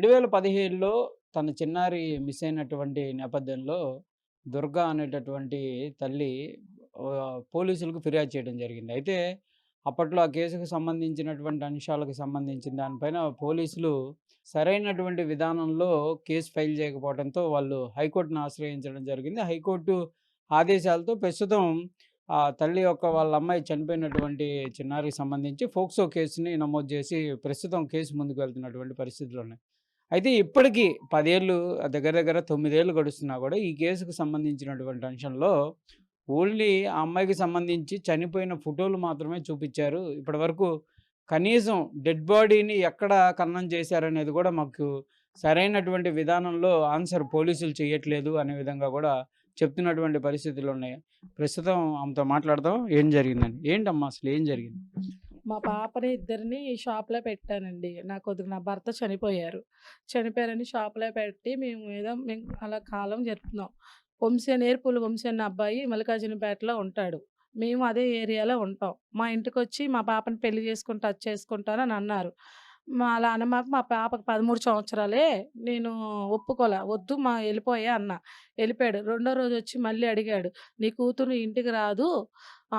2017లో తన చిన్నారి మిస్ అయినటువంటి నేపథ్యంలో దుర్గా అనేటటువంటి తల్లి పోలీసులకు ఫిర్యాదు చేయడం జరిగింది. అయితే అప్పట్లో ఆ కేసుకు సంబంధించినటువంటి అంశాలకు సంబంధించిన దానిపైన పోలీసులు సరైనటువంటి విధానంలో కేసు ఫైల్ చేయకపోవడంతో వాళ్ళు హైకోర్టును ఆశ్రయించడం జరిగింది. హైకోర్టు ఆదేశాలతో ప్రస్తుతం ఆ తల్లి యొక్క వాళ్ళ అమ్మాయి చనిపోయినటువంటి చిన్నారికి సంబంధించి ఫోక్సో కేసుని నమోదు చేసి ప్రస్తుతం కేసు ముందుకు వెళ్తున్నటువంటి పరిస్థితులున్నాయి. అయితే ఇప్పటికి 10 ఏళ్ళు దగ్గర దగ్గర 9 ఏళ్ళు గడుస్తున్నా కూడా ఈ కేసుకు సంబంధించినటువంటి అంశంలో ఓన్లీ ఆ అమ్మాయికి సంబంధించి చనిపోయిన ఫోటోలు మాత్రమే చూపిచ్చారు. ఇప్పటివరకు కనీసం డెడ్ బాడీని ఎక్కడ ఖననం చేశారనేది కూడా మాకు సరైనటువంటి విధానంలో ఆన్సర్ పోలీసులు చేయట్లేదు అనే విధంగా కూడా చెప్తున్నటువంటి పరిస్థితులున్నాయి. ప్రస్తుతం ఆమెతో మాట్లాడదాం. ఏం జరిగిందని. ఏంటమ్మా అసలు ఏం జరిగింది? మా పాపని ఇద్దరిని షాప్‌లో పెట్టానండి. నా భర్త చనిపోయారు. చనిపోయారని షాప్‌లో పెట్టి మేము అలా కాలం జరుపుతున్నాం. వంశీ అని ఏర్పులు వంశీ అన్న అబ్బాయి మల్లికార్జునపేటలో ఉంటాడు. మేము అదే ఏరియాలో ఉంటాం. మా ఇంటికొచ్చి మా పాపని పెళ్లి చేసుకుంటా, అది చేసుకుంటానని అన్నారు. అలా అనమాక మా పాపకి 13 సంవత్సరాలే. నేను ఒప్పుకోలా. వద్దు ఎళ్ళిపోయా అన్నా. ఎళ్ళిపోయాడు. రెండో రోజొచ్చి మళ్ళీ అడిగాడు. "నీ కూతురు ఇంటికి రాదు.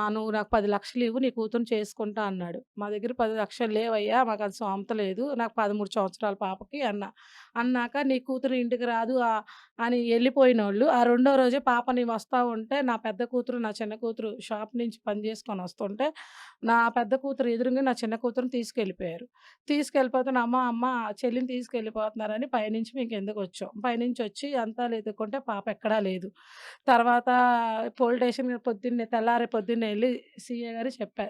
నువ్వు నాకు 10,00,000 ఇవ్వు. నీ కూతురిని చేసుకుంటా" అన్నాడు. మా దగ్గర 10,00,000 లేవయ్యా. మాకంత స్తోమత లేదు. నాకు 13 సంవత్సరాల పాపకి అన్నా. అన్నాక "నీ కూతురు ఇంటికి రాదు" అని ఎళ్ళిపోయినోళ్ళు, ఆ రెండో రోజే పాపని వస్తా ఉంటే నా పెద్ద కూతురు, నా చిన్న కూతురు షాప్ నుంచి పని చేసుకొని వస్తుంటే, నా పెద్ద కూతురు ఎదురుంగా నా చిన్న కూతురుని తీసుకెళ్ళిపోయారు. తీసుకెళ్ళిపోతే అమ్మ చెల్లిని తీసుకెళ్ళిపోతున్నారని పైనుంచి మీకెందుకొచ్చాం. పైనుంచొచ్చి అంతా వెతుక్కుంటే పాప ఎక్కడా లేదు. తర్వాత పోలీస్ స్టేషన్‌కి తెల్లారే పొద్దున్నే ఎళ్లి సీఏ గారికి చెప్పా.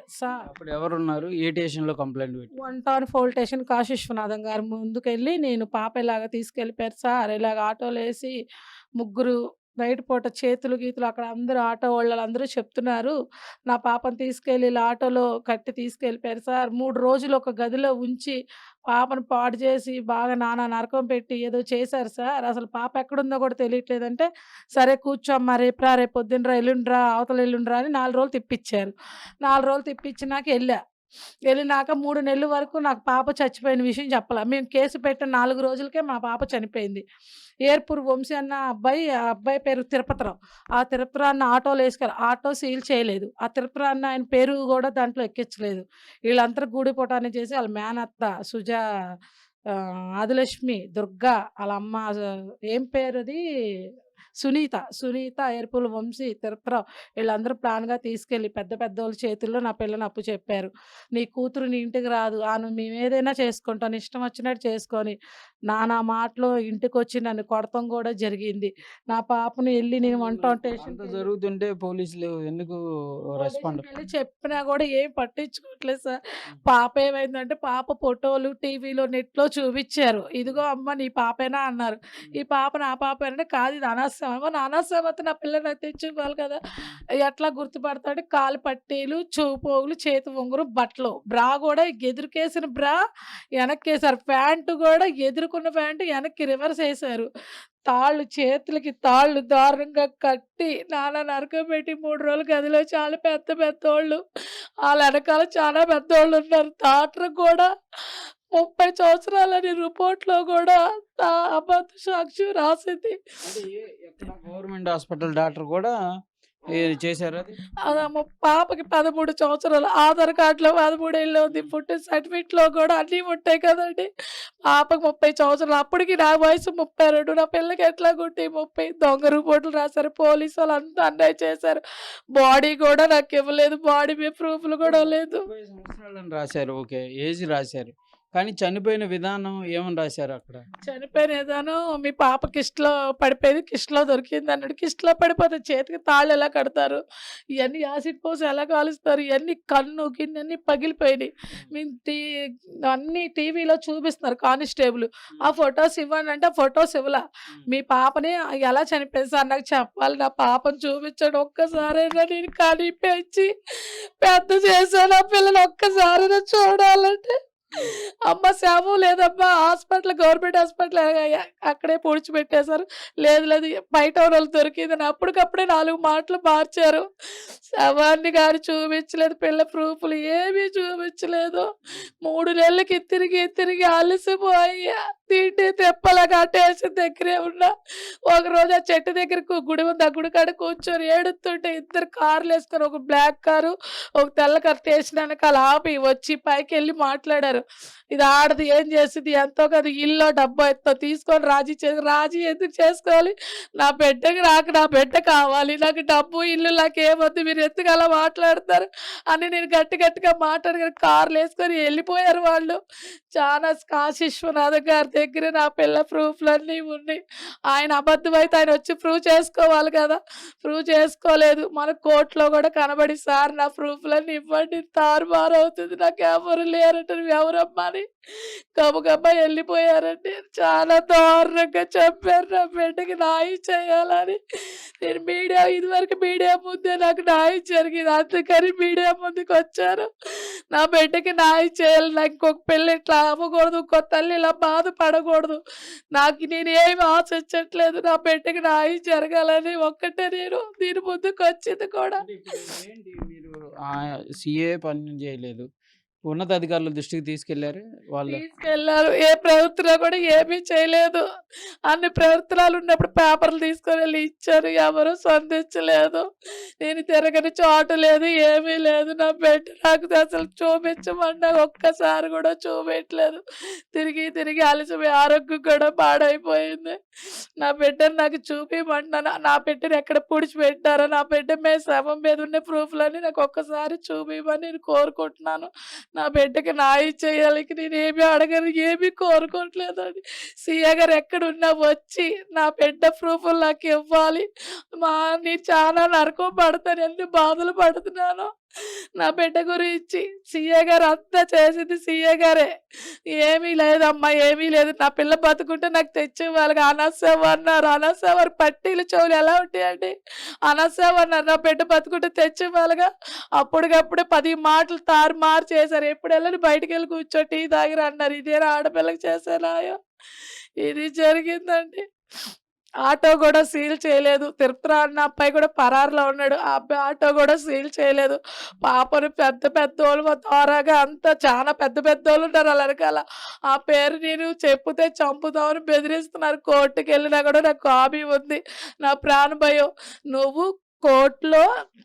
అప్పుడు ఎవరున్నారు? ఏ స్టేషన్‌లో కంప్లెయింట్ పెట్టారు? One town police station Kashi Viswanatham గారి ముందుకెళ్ళి నేను పాప ఇలాగ తీసుకెళ్ళిపోయారు సార్. ఇలాగ ఆటోలో ఏసి ముగ్గురు నైట్ పూట చేతులు గీతులు అక్కడ అందరూ ఆటో వాళ్ళందరూ చెప్తున్నారు. నా పాపని తీసుకెళ్ళి ఇలా ఆటోలో కట్టి తీసుకెళ్ళిపోయారు సార్. 3 రోజులు ఒక గదిలో ఉంచి పాపను పాడు చేసి బాగా నానా నరకం పెట్టి ఏదో చేశారు సార్. అసలు పాప ఎక్కడుందో కూడా తెలియట్లేదంటే, సరే కూర్చోమ్మా రేపు పొద్దున్న రా, ఎల్లుండి రా, అవతల ఎల్లుండి రా అని 4 రోజులు తిప్పిచ్చారు. 4 రోజులు తిప్పిచ్చినాక ఎళ్ళినాక 3 నెలల వరకు నాకు పాప చచ్చిపోయిన విషయం చెప్పలా. మేము కేసు పెట్టిన 4 రోజులకే మా పాప చనిపోయింది. ఏర్పూరు వంశీ అన్న అబ్బాయి, ఆ అబ్బాయి పేరు తిరుపతిరావు. ఆ తిరుపతిరావుని ఆటోలో ఆటో సీల్ చేయలేదు. ఆ తిరుపతిరావు అన్న ఆయన పేరు గూడా దాంట్లో ఎక్కించలేదు. వీళ్ళందరూ గూడిపుటాన్ని చేసి ఆళ్ళ మేనత్త ఆదిలక్ష్మి, దుర్గా, ఆళ్ళ అమ్మ ఏం పేరది సునీత, ఏర్పుల వంశీ, తిరుపతిరావు వీళ్ళందరూ ప్లాన్‌గా తీసుకెళ్ళి పెద్ద పెద్దోళ్ళ చేతుల్లో నా పిల్లని అప్పచెప్పారు. "నీ కూతురు నీ ఇంటికి రాదు. మేమేదైనా చేసుకుంటాం. నీ ఇష్టం వచ్చినట్టు చేసుకొని" నానా మాటలు ఇంటికొచ్చి నన్ను కొడతం గూడా జరిగింది. నా పాపని నేను వన్ టౌన్ అంత స్టేషన్‌కెళ్ళి జరుగుతుంటే పోలీసులు ఎందుకు రెస్పాండ్? చెప్పినా గూడా ఏం పట్టించుకోవట్లేదు సార్. పాప ఏమైందంటే పాప ఫోటోలు టీవీలో, నెట్‌లో చూపిచ్చారు. "ఇదిగో అమ్మ నీ పాపేనా" అన్నారు. "ఈ పాప నా పాపేనంటే" "కాదు ఇది అనాథాశ్రమం." అనాథాశ్రమం అయితే నా పిల్లని నాకు తెచ్చివ్వాలి కదా! ఎట్లా గుర్తుపడతాడు? కాలు పట్టీలు, పోగులు, చేతి ఉంగరం, బట్టలు, బ్రా గూడా ఎదురుకేసిన బ్రా ఎనక్కేసారు. ప్యాంటు గూడా ఎదురుకున్న ప్యాంటు ఎనక్కి రివర్స్ ఏశారు. చేతులకి తాళ్ళు దారుణంగా కట్టి నానా నరకబెట్టి 3 రోజులు గదిలో చాలా పెద్ద పెద్దోళ్ళు. ఆళ్ళ ఎనకాల చాలా పెద్దోళ్ళున్నారు. డాక్టర్ గూడా 30 సంవత్సరాలని రిపోర్ట్‌లో గూడా అబద్ధ సాక్ష్యం రాసింది. అంటే ఎక్కడ గవర్నమెంట్ హాస్పిటల్ డాక్టర్ కూడా చేసారా అది? పాపకి 13 సంవత్సరాలు. ఆధార్ కార్డ్‌లో 13 ఏళ్ళే ఉంది. పుట్టిన సర్టిఫికేట్‌లో గూడా అన్నీ ఉంటాయి కదండీ! పాపకి 30 సంవత్సరాలు. అప్పటికి నా వయసు 32. నా పిల్లకి ఎట్లాగుంటాయి 30? దొంగ రిపోర్టులు రాసారు. పోలీసోళ్ళంతా అన్యాయం చేశారు. బాడీ గూడా నాకివ్వలేదు. బాడీ మీద ప్రూఫ్‌లు గూడా లేదు. 30 సంవత్సరాలని రాశారు. ఓకే. ఏజ్ రాశారు. కానీ చనిపోయిన విధానం ఏమని రాశారు అక్కడ? చనిపోయిన విధానం మీ పాప కిష్ట్‌లో పడిపోయింది. కిష్ట్‌లో దొరికిందన్నాడు. కిష్ట్‌లో పడిపోతే చేతికి తాళ్ళు ఎలా కడతారు? ఇయన్నీ యాసిడ్ పోసి ఎలా కాలుస్తారు? ఇయన్నీ కన్ను, గిన్ను అన్నీ పగిలిపోయినాయి. మేము అన్నీ టీవీలో చూపిస్తున్నారు కానిస్టేబుల్. ఆ ఫోటోస్ ఇవ్వండి అంటే ఆ ఫోటోస్ ఇవ్వలా. మీ పాపని ఎలా చనిపోయింది సార్ నాకు చెప్పాలి. నా పాపని చూపించండి. ఒక్కసారైనా నేను కనిపించి పెద్ద చేశాను. ఆ పిల్లని ఒక్కసారైనా చూడాలంటే హ్మ్. అమ్మ శవం లేదమ్మా హాస్పిటల్ గవర్నమెంట్ హాస్పిటల్ అక్కడే పూడ్చిపెట్టేశారు. లేదు లేదు బయట ఎవరోళ్ళు దొరికిందని అప్పటికప్పుడే 4 మాటలు మార్చారు. శవాన్ని గాని చూపించలేదు. పిల్ల ప్రూఫ్‌లు ఏమీ చూపించలేదు. హ్మ్. 3 నెలలకి తిరిగి తిరిగి అలసిపోయి తిండి తిప్పలగా స్టేషన్ దగ్గరే ఉన్నా. ఒకరోజు ఆ చెట్టు దగ్గర గుడి ఉంది. ఆ గుడి కాడ కూర్చొని ఏడుస్తుంటే ఇద్దరు కార్‌లేసుకొని ఒక బ్లాక్ కారు, ఒక తెల్ల కారు స్టేషన్ ఎనకాల ఆపి వచ్చి పైకెళ్ళి మాట్లాడారు. ఇది ఆడది ఏం చేసిద్ది? ఎంతో కాదు ఇల్లో డబ్బో ఎంతో తీసుకొని రాజీ ఎందుకు చేసుకోవాలి? నా బిడ్డ కావాలి. నాకు డబ్బు, ఇల్లు నాకేమొద్దు. మీరు ఎందుకు అలా మాట్లాడుతున్నారు? అని నేను గట్టిగా మాట్లాడగానే కార్‌లేసుకొని ఎళ్ళిపోయారు వాళ్ళు. చానా కాశీ విశ్వనాథం గారి దగ్గర నా పిల్ల ప్రూఫ్‌లన్నీ ఉన్నాయి. ఆయన అబద్ధమైతే ఆయనొచ్చి ప్రూవ్ చేసుకోవాలి కదా! ప్రూవ్ చేసుకోలేదు. మన కోర్ట్‌లో కూడా కనబడి సార్ నా ప్రూఫ్‌లన్నీ ఇవ్వండి. తారుమారవుతుంది. నాకెవరు లేరట నువ్వెవరమ్మా అని గబగబా ఎళ్ళిపోయారండి. చాలా దారుణంగా చంపారు. నా బిడ్డకి న్యాయం చేయాలని నేను ఇదివరకు మీడియా ముందే నాకు న్యాయం జరిగేది. అందుకని మీడియా ముందుకొచ్చాను. నా బిడ్డకి న్యాయం చేయాలి. నాకు ఇంకొక పిల్ల ఇట్లా అవ్వకూడదు. ఇంకో తల్లి ఇలా బాధపడకూడదు. నేనేమి ఆశించట్లేదు. నా బిడ్డకి న్యాయం జరగాలని ఒక్కటే నేను దీని ముందుకొచ్చింది కూడా. అంటే ఇప్పుడు ఏంటి మీరు సీఏ పని చేయలేదు. ఉన్నతాధికారుల దృష్టికి తీసుకెళ్లారు వాళ్ళు? తీసుకెళ్లారు. ఏ ప్రవృత్తిలో కూడా ఏమీ చేయలేదు. అన్ని ప్రవృత్తనాలున్నప్పుడు పేపర్‌లు తీసుకొనెళ్ళి ఇచ్చారు. ఎవరు స్పందించలేదు. నేను తిరగని చోటు లేదు. ఏమీ లేదు. నా బిడ్డ నాకు అసలు చూపించమన్నా ఒక్కసారి కూడా చూపియట్లేదు. తిరిగి అలసిపోయి ఆరోగ్యం కూడా పాడైపోయింది. నా బిడ్డని నాకు చూపియమంటున్నాను. నా బిడ్డని ఎక్కడ పూడ్చిపెట్టారో, నా బిడ్డ మీద శవం మీద ఉన్న ప్రూఫ్‌లన్నీ నాకు ఒక్కసారి చూపియమని నేను కోరుకుంటున్నాను. నా బిడ్డకి న్యాయం చేయాలి. ఇక నేనేమి అడగను, ఏమీ కోరుకోవట్లేదండి. సీఏ గారు ఎక్కడున్నా వచ్చి నా బిడ్డ ప్రూఫ్‌లు నాకివ్వాలి. నేను చాలా నరకం పడతాను. ఎన్ని బాధలు పడుతున్నానో. నా బిడ్డ గురించి సీఏ గారు అంతా చేసింది సీఏ గారే. ఏమీ లేదమ్మా, ఏమీ లేదు. నా పిల్ల బతుకుంటే నాకు తెచ్చివ్వాలిగా. అనసేవ అన్నారు. అనసేవారు పట్టీలు చెవులు ఎలా ఉంటాయండి? అనసేవ అన్నారు. నా బిడ్డ బతుకుంటే తెచ్చివ్వాలిగా. అప్పటికప్పుడే 10 మాటలు తారుమారు చేశారు. ఎప్పుడెళ్ళని బయటికెళ్ళి కూర్చో టీ తాగిరా అన్నారు. ఇదేనా ఆడపిల్లకి చేసే న్యాయం? ఇది జరిగిందండి. ఆటో గూడా సీల్ చేయలేదు. తిరుపతిరావు అన్న అబ్బాయి కూడా పరారులో ఉన్నాడు. ఆ అబ్బాయి ఆటో గూడా సీల్ చేయలేదు. పాపని పెద్దోళ్ళు మా ద్వారాగా అంతా చాలా పెద్దోళ్ళున్నారు ఆళ్ళ ఎనకాల. ఆ పేరు నేను చెప్పుతే చంపుతామని బెదిరిస్తున్నారు. కోర్టుకెళ్ళినా గూడా నాకు హామీ ఉంది. నా ప్రాణ భయం. నువ్వు కోర్ట్‌లో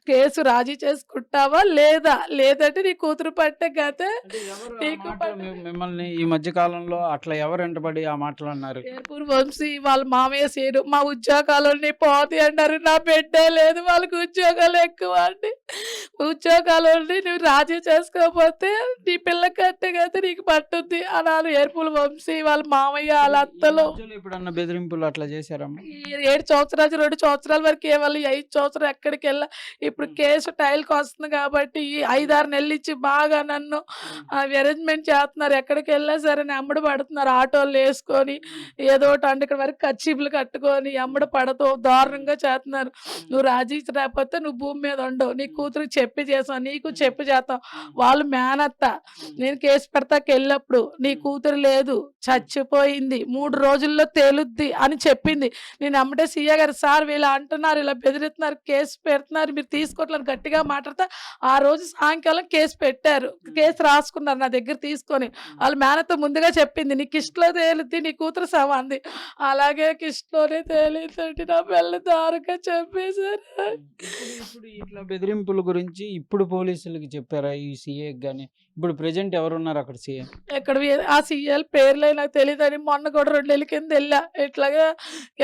కేసు రాజీ చేసుకుంటావా? లేదా? లేదంటే నీ కూతురు పట్టే గతే అంటే ఎవరు ఆ నీకు మాటలు పట్టు. మిమ్మల్ని ఈ మధ్య కాలంలో అట్లా ఎవరు వెంటబడి ఆ మాటలు అన్నారు? ఏర్పూర్ వంశీ వాళ్ళ మామయ్య సీను మా ఉద్యోగాలన్నీ పోతాయి అన్నారు. నా బిడ్డే లేదు. వాళ్ళకి ఉద్యోగాలు ఎక్కువ అండి. ఉద్యోగాలోని నువ్వు రాజీ చేసుకోకపోతే నీ పిల్ల కట్టెగైతే నీకు పట్టుద్ది అన్నారు. ఏర్పూర్ వంశీ వాళ్ళ మామయ్య ఆళ్ళ ఈ అత్తలు. మధ్యలో ఎప్పుడన్నా బెదిరింపులు అట్లా చేశారమ్మా? ఈ 7 సంవత్సరాలు 2 సంవత్సరాల వరకు ఇవ్వాలి. 5 సంవత్సరాలు ఎక్కడికెళ్ళా. ఇప్పుడు హ్మ్. కేసు ట్రయల్‌కొస్తుంది కాబట్టి ఈ 5, 6 నెలలిచ్చి బాగా నన్ను హ్మ్. అరేంజ్‌మెంట్ చేస్తున్నారు. ఎక్కడికెళ్ళినా సరే ఎమ్మడ పడుతున్నారు ఆటోలేసుకొని. హ్మ్. ఏదో ఒకటి అంటే ఇక్కడ వరకు కర్చీఫ్‌లు కట్టుకొని ఎమ్మడ హ్మ్. పడుతూ హ్మ్. దారుణంగా చేస్తున్నారు. హ్మ్. నువ్వు రాజీ రాకపోతే నువ్వు భూమి మీద ఉండవు. నీ హ్మ్. కూతురికి చెప్పి చేసావు. నీకు హ్మ్. చెప్పి చేస్తాం. హ్మ్. వాళ్ళు మేనత్త. హ్మ్. నేను కేసు పెడతాకెళ్ళినప్పుడు నీ హ్మ్. కూతురు లేదు. హ్మ్. చచ్చిపోయింది. 3 హ్మ్. రోజుల్లో తేలుద్ది అని చెప్పింది. నేను ఎమ్మటే సీఏ గారు సార్ వీళ్ళు అంటున్నారు, ఇలా బెదిరిస్తున్నారు, కేసు పెడుతున్నారు, మీరు తీసుకోవట్లేదు గట్టిగా మాట్లాడితే, ఆ రోజు సాయంకాలం కేసు పెట్టారు. హ్మ్. కేసు రాసుకున్నారు నా దగ్గర తీసుకొని. హ్మ్. వాళ్ళ మేనత్త ముందుగా చెప్పింది, "నీ కిస్ట్‌లో తేలుద్ది నీ కూతురు శవం" అంది. అలాగే కిస్ట్‌లోనే తేలిందండి. నా పిల్లని దారుణంగా చంపేశారు. హ్మ్. ఇప్పుడు ఇట్లా బెదిరింపుల గురించి ఇప్పుడు పోలీసులకి చెప్పారా? ఈ సీఏకి గాని, ఇప్పుడు ప్రెజెంట్ ఎవరున్నారు అక్కడ సీఏ? ఎక్కడవి ఆ సీఎల్ పేర్లే నాకు తెలీదని మొన్న కూడా 2 నెలల కింద ఎళ్ళా. ఇట్లాగా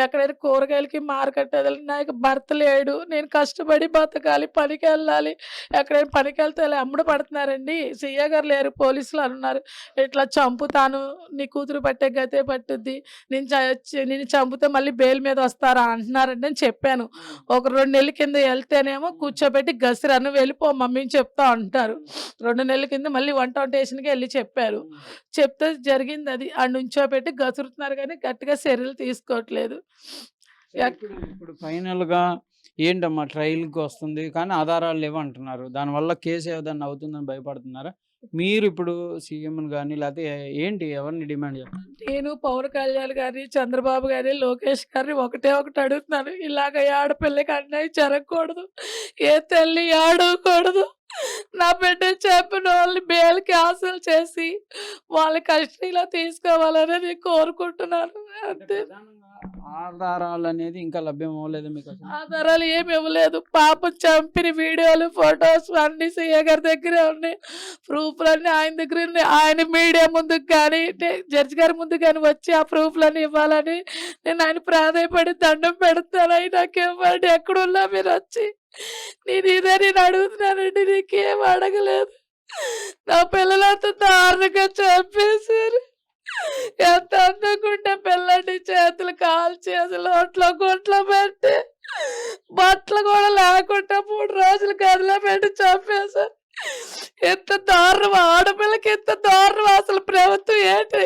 ఎక్కడైనా కూరగాయలకి మార్కెట్ ఎళ్ళాలి. నాకు భర్త లేడు. నేను కష్టపడి బతకాలి. పనికెళ్ళాలి. ఎక్కడైనా పనికెళ్తే ఇలా ఎమ్మడ పడుతున్నారండి. సీఏ గారు లేరు పోలీసులు అన్నారు. ఇట్లా చంపుతాను. నీ కూతురు పట్టే గతే పట్టుద్ది. నిన్ను చంపితే మళ్ళీ బెయిల్ మీద వస్తారా అంటున్నారండి అని చెప్పాను. హ్మ్. ఒక 2 నెలల కింద ఎళ్తేనేమో హ్మ్. కూర్చోబెట్టి గసిరా "నువ్వు వెళ్ళిపోమ్మా మేము చెప్తాం" అంటారు. హ్మ్. 2 నెలల కింద మళ్ళీ వన్ టౌన్ స్టేషన్‌కి ఎళ్లి చెప్పారు. హ్మ్. చెప్తే జరిగిందది. నుంచోబెట్టి గసురుతున్నారు గానీ గట్టిగా చర్యలు తీసుకోవట్లేదు. సరే ఎక్ ఇప్పుడు ఫైనల్‌గా ఏంటమ్మా ట్రయల్‌కొస్తుంది. కానీ ఆధారాలు లేవంటున్నారు. దానివల్ల కేస్ ఏదన్నా అవుతుందని భయపడుతున్నారా? మీరిప్పుడు సీఎంని గాని లేతే ఏంటి ఎవరిని డిమాండ్ చేస్తారు? నేను పవన్ కళ్యాణ్ గారిని, చంద్రబాబు గారిని, లోకేష్ గారిని ఒకటే ఒకటి అడుగుతున్నాను. ఇలాగ ఏ ఆడపిల్లకి అన్యాయం జరగకూడదు. ఏ తల్లి ఏడవకూడదు. నా బిడ్డని చంపినోళ్ళని బెయిల్ క్యాన్సిల్ చేసి వాళ్ళ కస్టడీలో తీసుకోవాలని నేను కోరుకుంటున్నాను. అంటే అంతే. ప్రధానంగా ఆధారాలనేది ఇంకా లభ్యం అవ్వలేదా మీకసలు? ఆధారాలు ఏమి ఇవ్వలేదు. పాపం చంపిన వీడియోలు, ఫోటోస్ అన్నీ సీఏ గారి దగ్గరే ఉన్నాయి. ప్రూఫ్‌లన్నీ ఆయన దగ్గర ఉన్నాయి. ఆయన మీడియా ముందుకు గాని, జడ్జి గారి ముందుకు గాని వచ్చి ఆ ప్రూఫ్‌లన్నీ ఇవ్వాలని నేను ఆయన ప్రాధేయపడి దండం పెడతాను. అయి నాకివ్వండి. ఎక్కడున్నా మీరొచ్చి. నేను అడుగుతున్నానండి. నీకేం అడగలేదు. నా పిల్లలంతా దారుణంగా చంపేశారు. ఎంత అందంగుండే పిల్లని చేతులు కాల్చి అసలు ఒంట్లో గుంట్లో పెట్టి బట్టలు కూడా లేకుండా 3 రోజులు గదిలో పెట్టి చంపేశారు. ఎంత దారుణం! ఆడపిల్లకి ఎంత దారుణం! అసలు ప్రభుత్వం ఏంటి?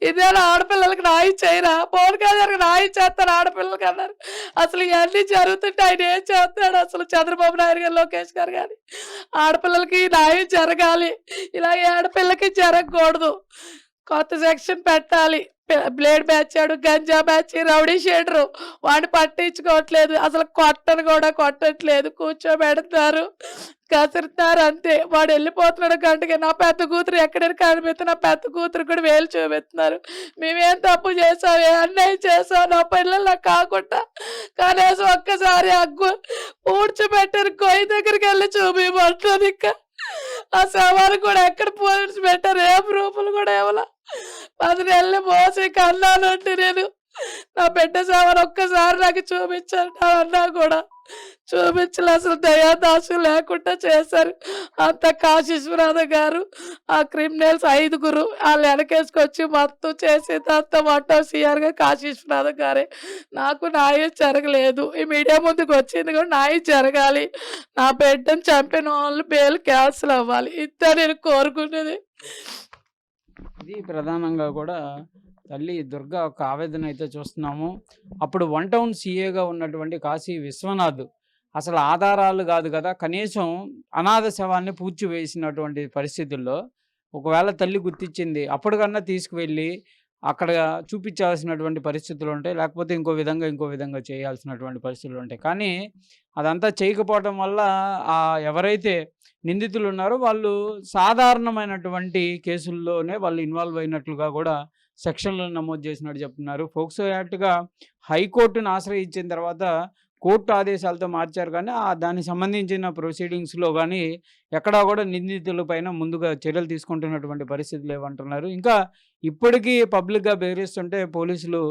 ఇదేనా ఆడపిల్లలకి న్యాయం చేయరా? పవన్ కళ్యాణ్‌కి న్యాయం చేస్తారు ఆడపిల్లలకి అన్నారు. అసలు ఇయన్నీ జరుగుతుంటే ఆయన ఏం చేస్తున్నాడు అసలు? చంద్రబాబు నాయుడు గారు, లోకేష్ గారు గాని ఆడపిల్లలకి న్యాయం జరగాలి. ఇలా ఏ ఆడపిల్లకి జరగకూడదు. కొత్త సెక్షన్ పెట్టాలి. బ్లేడ్ బ్యాచాడు, గంజా బ్యాచ్, రౌడీ షీటరు వాడిని పట్టించుకోవట్లేదు. అసలు కొట్టను కూడా కొట్టట్లేదు. కూర్చోబెడతారు, కసురుతారు అంతే. వాడు వెళ్ళిపోతున్నాడు గంటకి. నా పెద్ద కూతురు ఎక్కడైనా కనిపిస్తే నా పెద్ద కూతురు కూడా వేలు చూపిస్తున్నారు. మేమేం తప్పు చేసాం, ఏ అన్యాయం చేసాం నా పిల్లలు నాకు కాకుండా కనీసం ఒక్కసారి పూడ్చిపెట్టారు. గొయ్యి దగ్గరికి వెళ్ళి చూపిమంటుంది. ఇంకా ఆ శవాలు కూడా ఎక్కడ పోలీసు పెట్టారు? ఏ ప్రూఫ్‌లు కూడా ఇవ్వలా. 10 నెలలు మోసి కన్నానండి నేను. నా బిడ్డ శవాన్ని ఒక్కసారి నాకు చూపించండి అన్నా కూడా చూపించలే. అసలు దయాదాక్షిణ్యం లేకుండా చేశారు. అంత కాశీశ్వరరావు గారు, ఆ క్రిమినల్స్ 5గురు వాళ్ళు వెనకేసుకొచ్చి మొత్తం చేసేదంతా మొత్తం సీఆర్‌గా కాశీశ్వరరావు గారే. నాకు న్యాయం జరగలేదు. ఈ మీడియా ముందుకు వచ్చింది కూడా న్యాయం జరగాలి. నా బిడ్డని చంపిన వాళ్ళు బెయిల్ క్యాన్సిల్ అవ్వాలి. ఇంతే నేను కోరుకునేది. ఇది ప్రధానంగా కూడా తల్లి దుర్గా ఒక ఆవేదన అయితే చూస్తున్నాము. అప్పుడు 1 టౌన్ సీఏగా ఉన్నటువంటి కాశీ విశ్వనాథ్ అసలు ఆధారాలు కాదు కదా, కనీసం అనాథ శవాన్ని పూడ్చివేసినటువంటి పరిస్థితుల్లో ఒకవేళ తల్లి గుర్తించింది అప్పటికన్నా తీసుకువెళ్ళి అక్కడ చూపించాల్సినటువంటి పరిస్థితులు ఉంటాయి. లేకపోతే ఇంకో విధంగా చేయాల్సినటువంటి పరిస్థితులు ఉంటాయి. కానీ అదంతా చేయకపోవటం వల్ల ఎవరైతే నిందితులు ఉన్నారో వాళ్ళు సాధారణమైనటువంటి కేసుల్లోనే వాళ్ళు ఇన్వాల్వ్ అయినట్లుగా కూడా సెక్షన్‌లో నమోదు చేసినట్టు చెప్తున్నారు. పోక్సో యాక్ట్‌గా హైకోర్టును ఆశ్రయించిన తర్వాత కోర్టు ఆదేశాలతో మార్చారు కానీ దానికి సంబంధించిన ప్రొసీడింగ్స్‌లో గానీ ఎక్కడా కూడా నిందితుల పైన ముందుగా చర్యలు తీసుకుంటున్నటువంటి పరిస్థితి లేవంటున్నారు. ఇంకా ఇప్పటికీ పబ్లిక్‌గా బెదిరిస్తుంటే పోలీసులు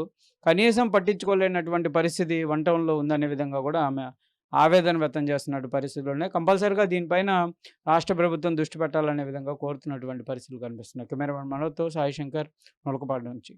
కనీసం పట్టించుకోలేనటువంటి పరిస్థితి 1 టౌన్‌లో ఉందనే విధంగా కూడా ఆమె ఆవేదన వ్యక్తం చేస్తున్నటువంటి పరిస్థితులు ఉన్నాయి. కంపల్సరీగా దీనిపైన రాష్ట్ర ప్రభుత్వం దృష్టి పెట్టాలనే విధంగా కోరుతున్నటువంటి పరిస్థితులు కనిపిస్తున్నాయి. కెమెరామెన్ మనోజ్‌తో సాయి శంకర్, ములకపాడు నుంచి.